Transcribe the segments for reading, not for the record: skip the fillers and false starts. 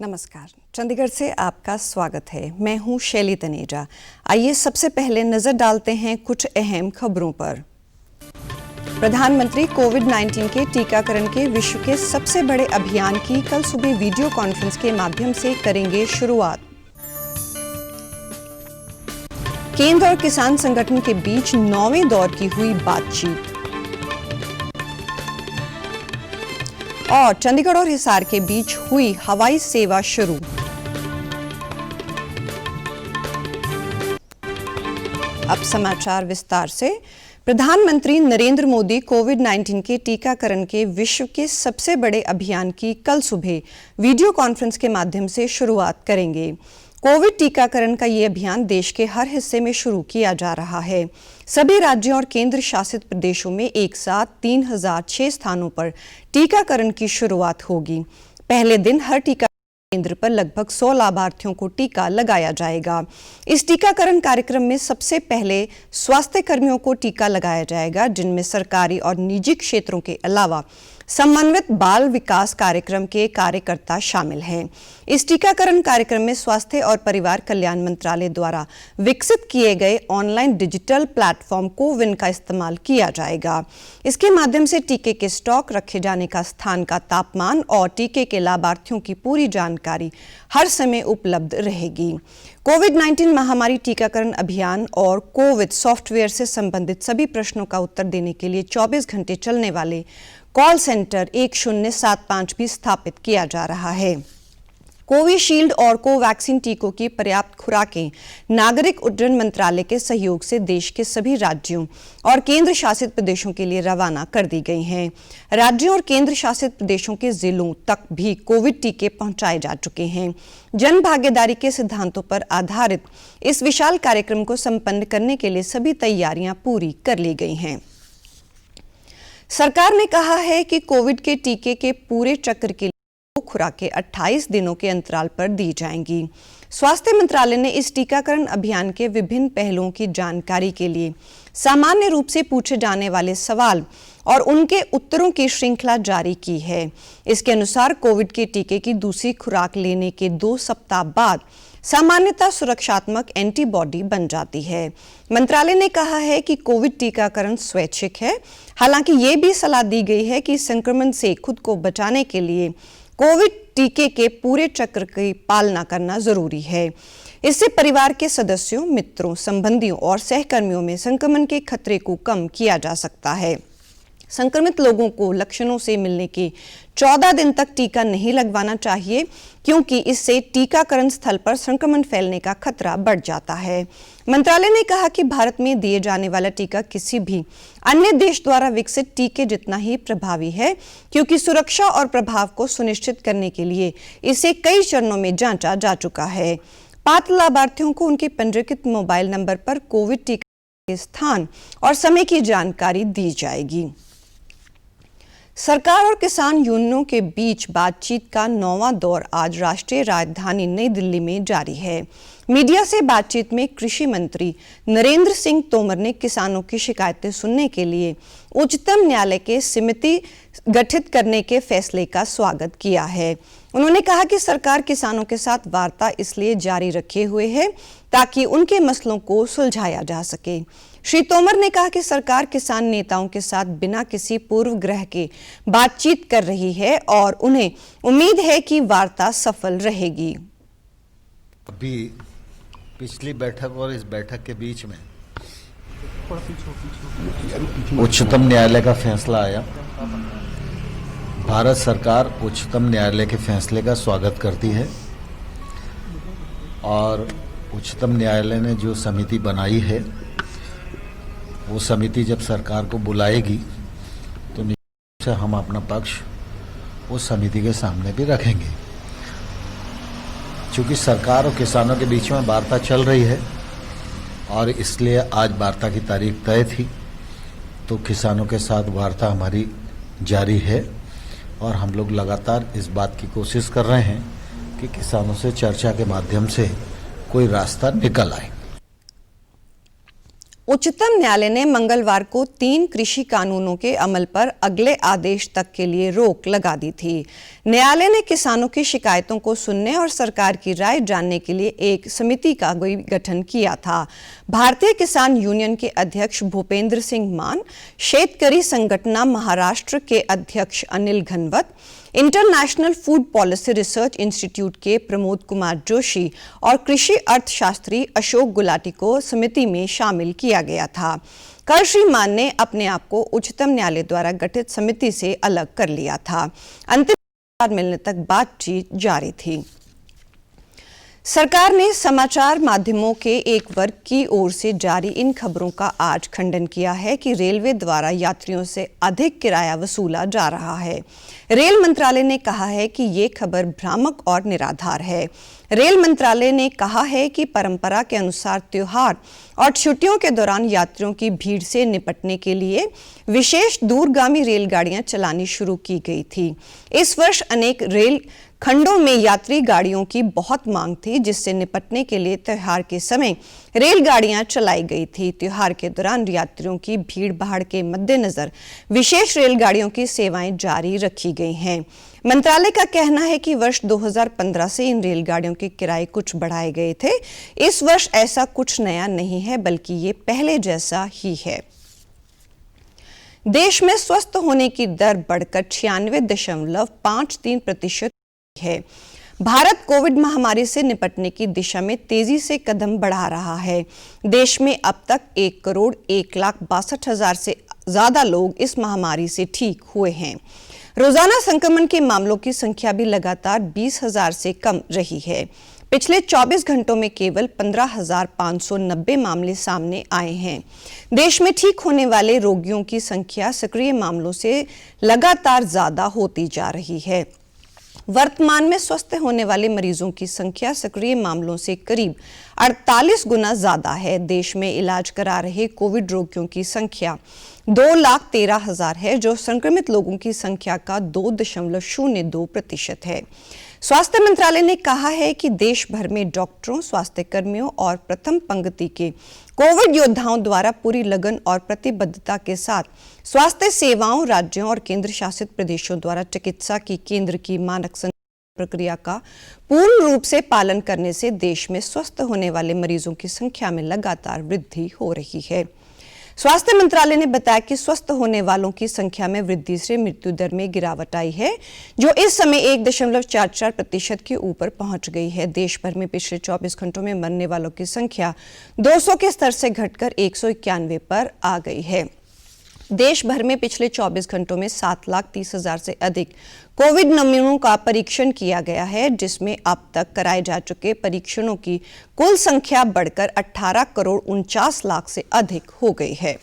नमस्कार, चंडीगढ़ से आपका स्वागत है। मैं हूं शैली तनेजा। आइए सबसे पहले नजर डालते हैं कुछ अहम खबरों पर। प्रधानमंत्री कोविड-19 के टीकाकरण के विश्व के सबसे बड़े अभियान की कल सुबह वीडियो कॉन्फ्रेंस के माध्यम से करेंगे शुरुआत। केंद्र और किसान संगठन के बीच 9वें दौर की हुई बातचीत। और चंडीगढ़ और हिसार के बीच हुई हवाई सेवा शुरू। अब समाचार विस्तार से। प्रधानमंत्री नरेंद्र मोदी कोविड-19 के टीकाकरण के विश्व के सबसे बड़े अभियान की कल सुबह वीडियो कॉन्फ्रेंस के माध्यम से शुरुआत करेंगे। कोविड टीकाकरण का ये अभियान देश के हर हिस्से में शुरू किया जा रहा है। सभी राज्यों और केंद्र शासित प्रदेशों में एक साथ 3006 स्थानों पर टीकाकरण की शुरुआत होगी। पहले दिन हर टीका केंद्र पर लगभग 100 लाभार्थियों को टीका लगाया जाएगा। इस टीकाकरण कार्यक्रम में सबसे पहले स्वास्थ्य कर्मियों को टीका लगाया जाएगा, जिनमें सरकारी और निजी क्षेत्रों के अलावा समन्वित बाल विकास कार्यक्रम के कार्यकर्ता शामिल हैं। इस टीकाकरण कार्यक्रम में स्वास्थ्य और परिवार कल्याण मंत्रालय द्वारा विकसित किए गए ऑनलाइन डिजिटल प्लेटफॉर्म कोविन का इस्तेमाल किया जाएगा। इसके माध्यम से टीके के स्टॉक, रखे जाने का स्थान का तापमान और टीके के लाभार्थियों की पूरी जानकारी हर समय उपलब्ध रहेगी। कोविड-19 महामारी टीकाकरण अभियान और कोविड सॉफ्टवेयर से संबंधित सभी प्रश्नों का उत्तर देने के लिए 24 घंटे चलने वाले कॉल सेंटर 1075 भी स्थापित किया जा रहा है। कोविशील्ड और कोवैक्सीन टीकों की पर्याप्त खुराकें नागरिक उड्डयन मंत्रालय के सहयोग से देश के सभी राज्यों और केंद्र शासित प्रदेशों के लिए रवाना कर दी गई हैं। राज्यों और केंद्र शासित प्रदेशों के जिलों तक भी कोविड टीके पहुंचाए जा चुके हैं। जन भागीदारी के सिद्धांतों पर आधारित इस विशाल कार्यक्रम को संपन्न करने के लिए सभी तैयारियां पूरी कर ली गई हैं। सरकार ने कहा है कि कोविड के टीके के पूरे चक्र के लिए 2 खुराकें 28 दिनों के अंतराल पर दी जाएंगी। स्वास्थ्य मंत्रालय ने इस टीकाकरण अभियान के विभिन्न पहलुओं की जानकारी के लिए सामान्य रूप से पूछे जाने वाले सवाल और उनके उत्तरों की श्रृंखला जारी की है। इसके अनुसार कोविड के टीके की दूसरी खुराक लेने के 2 सप्ताह बाद सामान्यतः सुरक्षात्मक एंटीबॉडी बन जाती है। मंत्रालय ने कहा है कि कोविड टीकाकरण स्वैच्छिक है। हालांकि ये भी सलाह दी गई है कि संक्रमण से खुद को बचाने के लिए कोविड टीके के पूरे चक्र की पालना करना जरूरी है। इससे परिवार के सदस्यों, मित्रों, संबंधियों और सहकर्मियों में संक्रमण के खतरे को कम किया जा सकता है। संक्रमित लोगों को लक्षणों से मिलने के 14 दिन तक टीका नहीं लगवाना चाहिए, क्योंकि इससे टीकाकरण स्थल पर संक्रमण फैलने का खतरा बढ़ जाता है। मंत्रालय ने कहा कि भारत में दिए जाने वाला टीका किसी भी अन्य देश द्वारा विकसित टीके जितना ही प्रभावी है, क्योंकि सुरक्षा और प्रभाव को सुनिश्चित करने के लिए इसे कई चरणों में जांचा जा चुका है। पात्र लाभार्थियों को उनके पंजीकृत मोबाइल नंबर पर कोविड टीका के स्थान और समय की जानकारी दी जाएगी। सरकार और किसान यूनियनों के बीच बातचीत का 9वां दौर आज राष्ट्रीय राजधानी नई दिल्ली में जारी है। मीडिया से बातचीत में कृषि मंत्री नरेंद्र सिंह तोमर ने किसानों की शिकायतें सुनने के लिए उच्चतम न्यायालय के समिति गठित करने के फैसले का स्वागत किया है। उन्होंने कहा कि सरकार किसानों के साथ वार्ता इसलिए जारी रखे हुए है ताकि उनके मसलों को सुलझाया जा सके। श्री तोमर ने कहा कि सरकार किसान नेताओं के साथ बिना किसी पूर्वग्रह के बातचीत कर रही है और उन्हें उम्मीद है कि वार्ता सफल रहेगी। अभी पिछली बैठक और इस बैठक के बीच में उच्चतम न्यायालय का फैसला आया। भारत सरकार उच्चतम न्यायालय के फैसले का स्वागत करती है और उच्चतम न्यायालय ने जो समिति बनाई है, वो समिति जब सरकार को बुलाएगी तो निश्चित रूप से हम अपना पक्ष उस समिति के सामने भी रखेंगे। चूँकि सरकार और किसानों के बीच में वार्ता चल रही है और इसलिए आज वार्ता की तारीख तय थी, तो किसानों के साथ वार्ता हमारी जारी है और हम लोग लगातार इस बात की कोशिश कर रहे हैं कि किसानों से चर्चा के माध्यम से कोई रास्ता निकल आए। उच्चतम न्यायालय ने मंगलवार को 3 कृषि कानूनों के अमल पर अगले आदेश तक के लिए रोक लगा दी थी। न्यायालय ने किसानों की शिकायतों को सुनने और सरकार की राय जानने के लिए एक समिति का गठन किया था। भारतीय किसान यूनियन के अध्यक्ष भूपेंद्र सिंह मान, शेतकरी संगठन महाराष्ट्र के अध्यक्ष Anil Ghanwat, international food policy research institute के प्रमोद कुमार जोशी और कृषि अर्थशास्त्री अशोक गुलाटी को समिति में शामिल किया गया था। कल श्री मान ने अपने आप को उच्चतम न्यायालय द्वारा गठित समिति से अलग कर लिया था। अंतिम मिलने तक बातचीत जारी थी। सरकार ने समाचार माध्यमों के एक वर्ग की ओर से जारी इन खबरों का आज खंडन किया है कि रेलवे द्वारा यात्रियों से अधिक किराया वसूला जा रहा है। रेल मंत्रालय ने कहा है कि ये खबर भ्रामक और निराधार है। रेल मंत्रालय ने कहा है कि परंपरा के अनुसार त्योहार और छुट्टियों के दौरान यात्रियों की भीड़ से निपटने के लिए विशेष दूरगामी रेलगाड़ियां चलानी शुरू की गई थी। इस वर्ष अनेक रेल खंडों में यात्री गाड़ियों की बहुत मांग थी, जिससे निपटने के लिए त्योहार के समय रेलगाड़ियां चलाई गई थी। त्योहार के दौरान यात्रियों की भीड़ भाड़ के मद्देनजर विशेष रेलगाड़ियों की सेवाएं जारी रखी गई हैं। मंत्रालय का कहना है कि वर्ष 2015 से इन रेलगाड़ियों के किराए कुछ बढ़ाए गए थे। इस वर्ष ऐसा कुछ नया नहीं है, बल्कि ये पहले जैसा ही है। देश में स्वस्थ होने की दर बढ़कर 96.53% है। भारत कोविड महामारी से निपटने की दिशा में तेजी से कदम बढ़ा रहा है। देश में अब तक 1,01,62,000 से ज्यादा लोग इस महामारी से ठीक हुए हैं। रोजाना संक्रमण के मामलों की संख्या भी लगातार 20,000 से कम रही है। पिछले 24 घंटों में केवल 15,590 मामले सामने आए हैं। देश में ठीक होने वाले रोगियों की संख्या सक्रिय मामलों से लगातार ज्यादा होती जा रही है। वर्तमान में स्वस्थ होने वाले मरीजों की संख्या सक्रिय मामलों से करीब 48 गुना ज्यादा है। देश में इलाज करा रहे कोविड रोगियों की संख्या 2,13,000 है, जो संक्रमित लोगों की संख्या का 2.02% है। स्वास्थ्य मंत्रालय ने कहा है कि देश भर में डॉक्टरों, स्वास्थ्य कर्मियों और प्रथम पंक्ति के कोविड योद्धाओं द्वारा पूरी लगन और प्रतिबद्धता के साथ स्वास्थ्य सेवाओं, राज्यों और केंद्र शासित प्रदेशों द्वारा चिकित्सा की केंद्र की मानक प्रक्रिया का पूर्ण रूप से पालन करने से देश में स्वस्थ होने वाले मरीजों की संख्या में लगातार वृद्धि हो रही है। स्वास्थ्य मंत्रालय ने बताया कि स्वस्थ होने वालों की संख्या में वृद्धि से मृत्यु दर में गिरावट आई है, जो इस समय 1.44% के ऊपर पहुंच गई है। देश भर में पिछले 24 घंटों में मरने वालों की संख्या 200 के स्तर से घटकर 191 पर आ गई है। देश भर में पिछले 24 घंटों में 7,30,000 से अधिक कोविड नमूनों का परीक्षण किया गया है, जिसमें अब तक कराए जा चुके परीक्षणों की कुल संख्या बढ़कर 18,49,00,000 से अधिक हो गई है।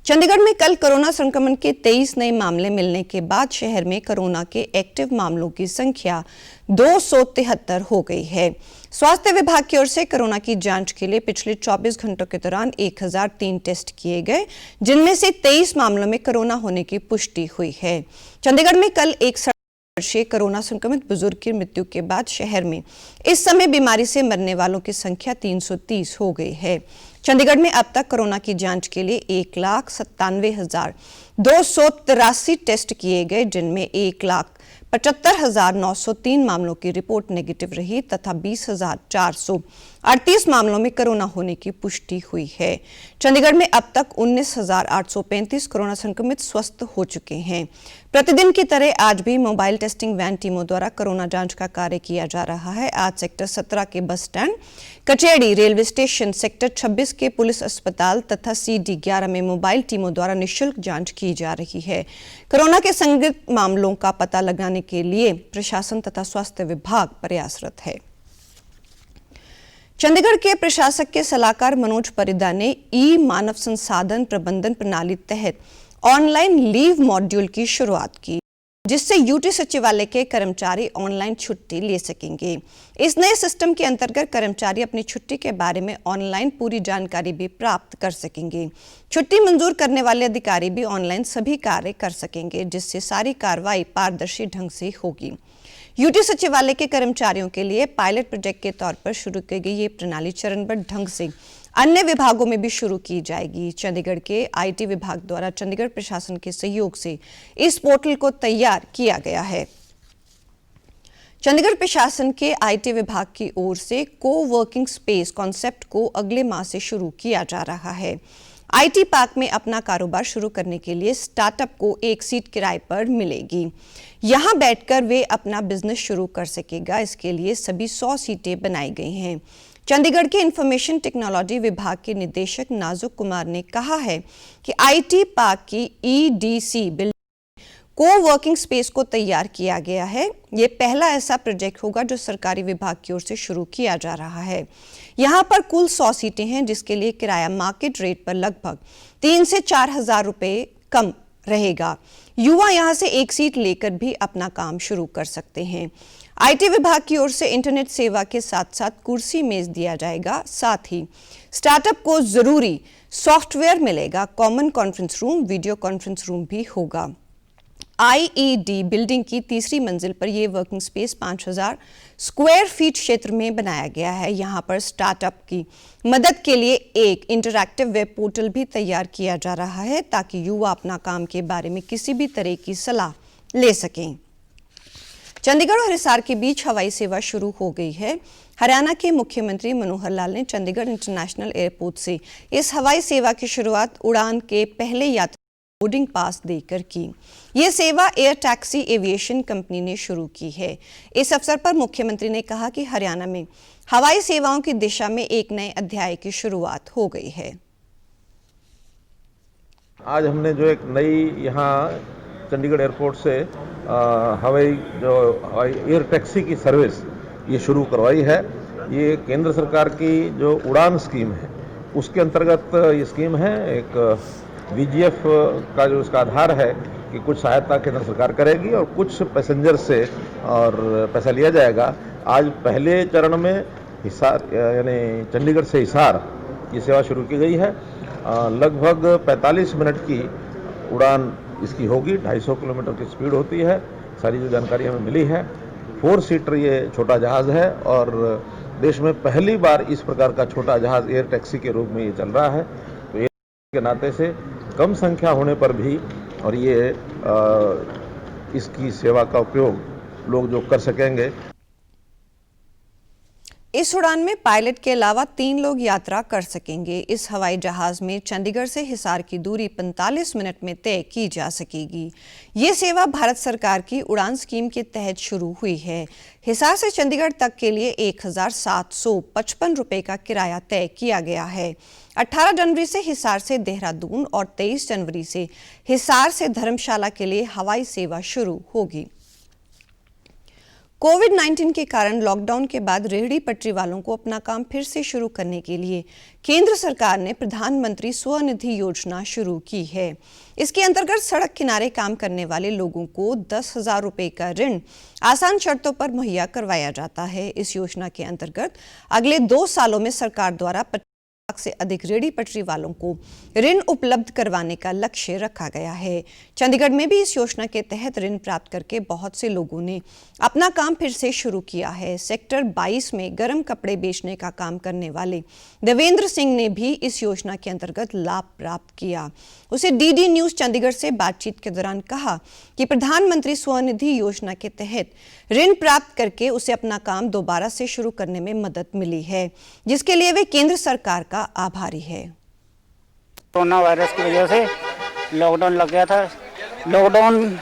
चंडीगढ़ में कल कोरोना संक्रमण के 23 नए मामले मिलने के बाद शहर में कोरोना के एक्टिव मामलों की संख्या 273 हो गई है। स्वास्थ्य विभाग की ओर से कोरोना की जांच के लिए पिछले 24 घंटों के दौरान 1003 टेस्ट किए गए, जिनमें से 23 मामलों में कोरोना होने की पुष्टि हुई है। चंडीगढ़ में कल एक 60 वर्षीय कोरोना संक्रमित बुजुर्ग की मृत्यु के बाद शहर में इस समय बीमारी से मरने वालों की संख्या 330 हो गई है। चंडीगढ़ में अब तक कोरोना की जांच के लिए 1,97,283 टेस्ट किए गए, जिनमें 1,75,903 मामलों की रिपोर्ट नेगेटिव रही तथा 20,438 मामलों में कोरोना होने की पुष्टि हुई है। चंडीगढ़ में अब तक 19,835 कोरोना संक्रमित स्वस्थ हो चुके हैं। प्रतिदिन की तरह आज भी मोबाइल टेस्टिंग वैन टीमों द्वारा कोरोना जांच का कार्य किया जा रहा है। आज सेक्टर 17 के बस स्टैंड, कचेड़ी, रेलवे स्टेशन, सेक्टर 26 के पुलिस अस्पताल तथा CD 11 में मोबाइल टीमों द्वारा निःशुल्क जांच की जा रही है। कोरोना के संदिग्ध मामलों का पता लगाने के लिए प्रशासन तथा स्वास्थ्य विभाग प्रयासरत है। चंडीगढ़ के प्रशासक के सलाहकार मनोज परिदा ने मानव संसाधन प्रबंधन प्रणाली तहत ऑनलाइन लीव मॉड्यूल की शुरुआत की, जिससे यूटी सचिवालय के कर्मचारी ऑनलाइन छुट्टी ले सकेंगे। इस नए सिस्टम के अंतर्गत कर्मचारी अपनी छुट्टी के बारे में ऑनलाइन पूरी जानकारी भी प्राप्त कर सकेंगे। छुट्टी मंजूर करने वाले अधिकारी भी ऑनलाइन सभी कार्य कर सकेंगे, जिससे सारी कार्रवाई पारदर्शी ढंग से होगी। यूटी सचिवालय के कर्मचारियों के लिए पायलट प्रोजेक्ट के तौर पर शुरू की गई ये प्रणाली चरणबद्ध ढंग से अन्य विभागों में भी शुरू की जाएगी। चंडीगढ़ के आईटी विभाग द्वारा चंडीगढ़ प्रशासन के सहयोग से इस पोर्टल को तैयार किया गया है। चंडीगढ़ प्रशासन के आईटी विभाग की ओर से को वर्किंग स्पेस कॉन्सेप्ट को अगले माह से शुरू किया जा रहा है। आईटी पार्क में अपना कारोबार शुरू करने के लिए स्टार्टअप को एक सीट किराए पर मिलेगी। यहां बैठकर वे अपना बिजनेस शुरू कर सकेगा। इसके लिए सभी 100 सीटें बनाई गई हैं। चंडीगढ़ के इंफॉर्मेशन टेक्नोलॉजी विभाग के निदेशक नाजुक कुमार ने कहा है कि आईटी पार्क की ईडीसी बिल्डिंग को वर्किंग स्पेस को तैयार किया गया है। ये पहला ऐसा प्रोजेक्ट होगा जो सरकारी विभाग की ओर से शुरू किया जा रहा है। यहाँ पर कुल 100 सीटें हैं, जिसके लिए किराया मार्केट रेट पर लगभग 3 से 4 हजार रुपए कम रहेगा। युवा यहाँ से एक सीट लेकर भी अपना काम शुरू कर सकते हैं। आईटी विभाग की ओर से इंटरनेट सेवा के साथ साथ कुर्सी मेज दिया जाएगा। साथ ही स्टार्टअप को जरूरी सॉफ्टवेयर मिलेगा। Common conference room, video conference room भी होगा। आईईडी बिल्डिंग की तीसरी मंजिल पर यह वर्किंग स्पेस 5000 स्क्वायर फीट क्षेत्र में बनाया गया है। यहां पर स्टार्टअप की मदद के लिए एक इंटरैक्टिव वेब पोर्टल भी तैयार किया जा रहा है ताकि युवा अपना काम के बारे में किसी भी तरह की सलाह ले सकें। चंडीगढ़ और हिसार के बीच हवाई सेवा शुरू हो गई है। हरियाणा के मुख्यमंत्री मनोहर लाल ने चंडीगढ़ इंटरनेशनल एयरपोर्ट से इस हवाई सेवा की शुरुआत उड़ान के पहले यात्री बोर्डिंग पास देकर की। यह सेवा एयर टैक्सी एविएशन कंपनी ने शुरू की है। इस अवसर पर मुख्यमंत्री ने कहा कि हरियाणा में हवाई सेवाओं की दिशा में एक नए अध्याय की शुरुआत हो गई है। आज हमने जो एक नई यहाँ चंडीगढ़ एयरपोर्ट से हवाई एयर टैक्सी की सर्विस ये शुरू करवाई है। ये केंद्र सरकार की जो उड़ान स्कीम है उसके अंतर्गत ये स्कीम है। एक वीजीएफ का जो इसका आधार है कि कुछ सहायता केंद्र सरकार करेगी और कुछ पैसेंजर से और पैसा लिया जाएगा। आज पहले चरण में हिसार यानी चंडीगढ़ से हिसार ये सेवा शुरू की गई है। लगभग 45 मिनट की उड़ान इसकी होगी। 250 किलोमीटर की स्पीड होती है। सारी जो जानकारी हमें मिली है, 4 सीटर ये छोटा जहाज़ है और देश में पहली बार इस प्रकार का छोटा जहाज़ एयर टैक्सी के रूप में ये चल रहा है। तो एयर के नाते से कम संख्या होने पर भी और ये इसकी सेवा का उपयोग लोग जो कर सकेंगे। इस उड़ान में पायलट के अलावा 3 लोग यात्रा कर सकेंगे। इस हवाई जहाज में चंडीगढ़ से हिसार की दूरी 45 मिनट में तय की जा सकेगी। ये सेवा भारत सरकार की उड़ान स्कीम के तहत शुरू हुई है। हिसार से चंडीगढ़ तक के लिए 1755 रुपए का किराया तय किया गया है। 18 जनवरी से हिसार से देहरादून और 23 जनवरी से हिसार से धर्मशाला के लिए हवाई सेवा शुरू होगी। कोविड-19 के कारण लॉकडाउन के बाद रेहड़ी पटरी वालों को अपना काम फिर से शुरू करने के लिए केंद्र सरकार ने प्रधानमंत्री स्वनिधि योजना शुरू की है। इसके अंतर्गत सड़क किनारे काम करने वाले लोगों को 10,000 रुपए का ऋण आसान शर्तों पर मुहैया करवाया जाता है। इस योजना के अंतर्गत अगले 2 सालों में सरकार द्वारा 50 लाख से अधिक रेहड़ी पटरी वालों को ऋण उपलब्ध करवाने का लक्ष्य रखा गया है। चंडीगढ़ में भी इस योजना के तहत ऋण प्राप्त करके बहुत से लोगों ने अपना काम फिर से शुरू किया है। सेक्टर 22 में गर्म कपड़े बेचने का काम करने वाले देवेंद्र सिंह ने भी इस योजना के अंतर्गत लाभ प्राप्त किया। उसे डीडी न्यूज चंडीगढ़ से बातचीत के दौरान कहा कि प्रधानमंत्री स्वनिधि योजना के तहत ऋण प्राप्त करके उसे अपना काम दोबारा से शुरू करने में मदद मिली है, जिसके लिए वे केंद्र सरकार का आभारी है। कोरोना वायरस की वजह से लॉकडाउन लग गया था। लॉकडाउन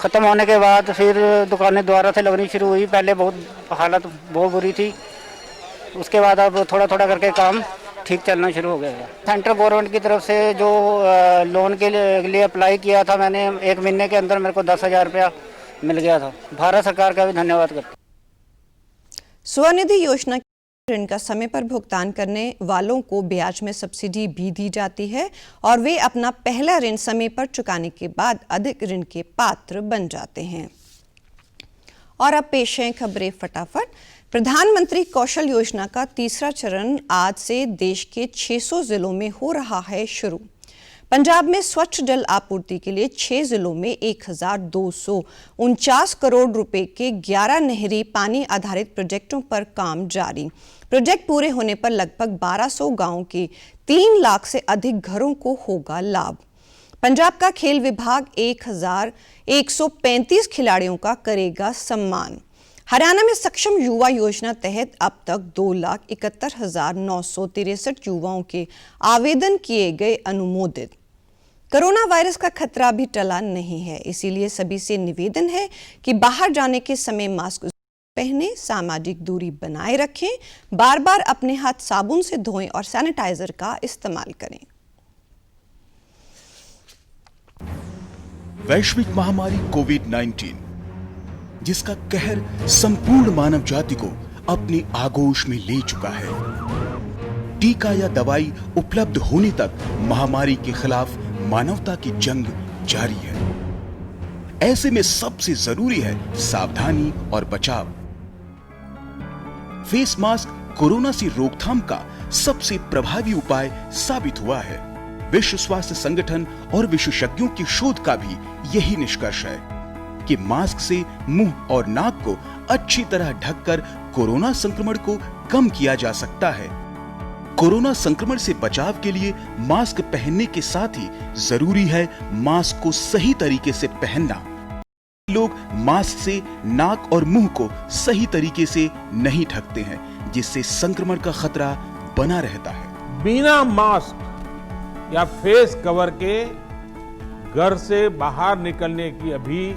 खत्म होने के बाद फिर दुकानें दोबारा से लगनी शुरू हुई। पहले हालत बहुत बुरी थी, उसके बाद अब थोड़ा थोड़ा करके काम ठीक चलना शुरू हो गया। सेंट्रल गवर्नमेंट की तरफ से जो लोन के लिए अप्लाई किया था मैंने, 1 महीने के अंदर मेरे को 10,000 रुपया मिल गया था। भारत सरकार का भी धन्यवाद करता। स्वनिधि योजना ऋण का समय पर भुगतान करने वालों को ब्याज में सब्सिडी भी दी जाती है और वे अपना पहला ऋण समय पर चुकाने के बाद अधिक ऋण के पात्र बन जाते हैं। और अब पेश हैं खबरें फटाफट। प्रधानमंत्री कौशल योजना का तीसरा चरण आज से देश के 600 जिलों में हो रहा है शुरू। पंजाब में स्वच्छ जल आपूर्ति के लिए 6 जिलों में 1249 करोड़ रुपए के 11 नहरी पानी आधारित प्रोजेक्टों पर काम जारी। प्रोजेक्ट पूरे होने पर लगभग 1200 गांवों के 3 लाख से अधिक घरों को होगा लाभ। पंजाब का खेल विभाग 1135 खिलाड़ियों का करेगा सम्मान। हरियाणा में सक्षम युवा योजना तहत अब तक 2,71,963 युवाओं के आवेदन किए गए अनुमोदित। कोरोना वायरस का खतरा भी टला नहीं है, इसीलिए सभी से निवेदन है कि बाहर जाने के समय मास्क पहने, सामाजिक दूरी बनाए रखें, बार बार अपने हाथ साबुन से धोएं और सैनिटाइजर का इस्तेमाल करें। वैश्विक महामारी कोविड-19 जिसका कहर संपूर्ण मानव जाति को अपनी आगोश में ले चुका है। टीका या दवाई उपलब्ध होने तक महामारी के खिलाफ मानवता की जंग जारी है। ऐसे में सबसे जरूरी है सावधानी और बचाव। फेस मास्क कोरोना से रोकथाम का सबसे प्रभावी उपाय साबित हुआ है। विश्व स्वास्थ्य संगठन और विशेषज्ञों की शोध का भी यही निष्कर्ष है कि मास्क से मुंह और नाक को अच्छी तरह ढककर कोरोना संक्रमण को कम किया जा सकता है। कोरोना संक्रमण से बचाव के लिए मास्क पहनने के साथ ही जरूरी है मास्क को सही तरीके से पहनना। लोग मास्क से नाक और मुंह को सही तरीके से नहीं ढकते हैं, जिससे संक्रमण का खतरा बना रहता है। बिना मास्क या फेस कवर के घर से बाहर निकलने की अभी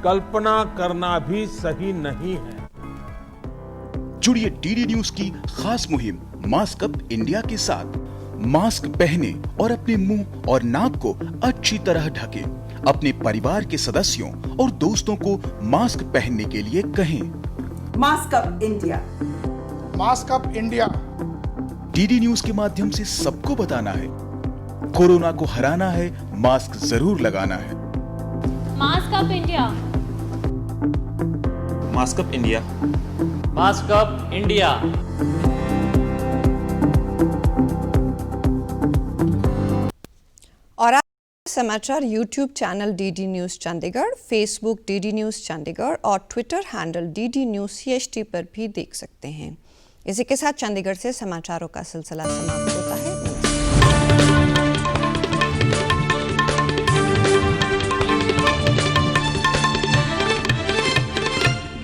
कल्पना करना भी सही नहीं है। जुड़िए डीडी न्यूज की खास मुहिम मास्क अप इंडिया के साथ। मास्क पहने और अपने मुंह और नाक को अच्छी तरह ढकें। अपने परिवार के सदस्यों और दोस्तों को मास्क पहनने के लिए कहें। Mask up India, mask up India. DD news के माध्यम से सबको बताना है, कोरोना को हराना है, मास्क जरूर लगाना है। Mask up India, mask up India, mask up India. और आप समाचार YouTube channel DD news Chandigarh, Facebook DD news Chandigarh और Twitter handle DD news CHT पर भी देख सकते हैं। इसी के साथ चंडीगढ़ से समाचारों का सिलसिला समाप्त होता है।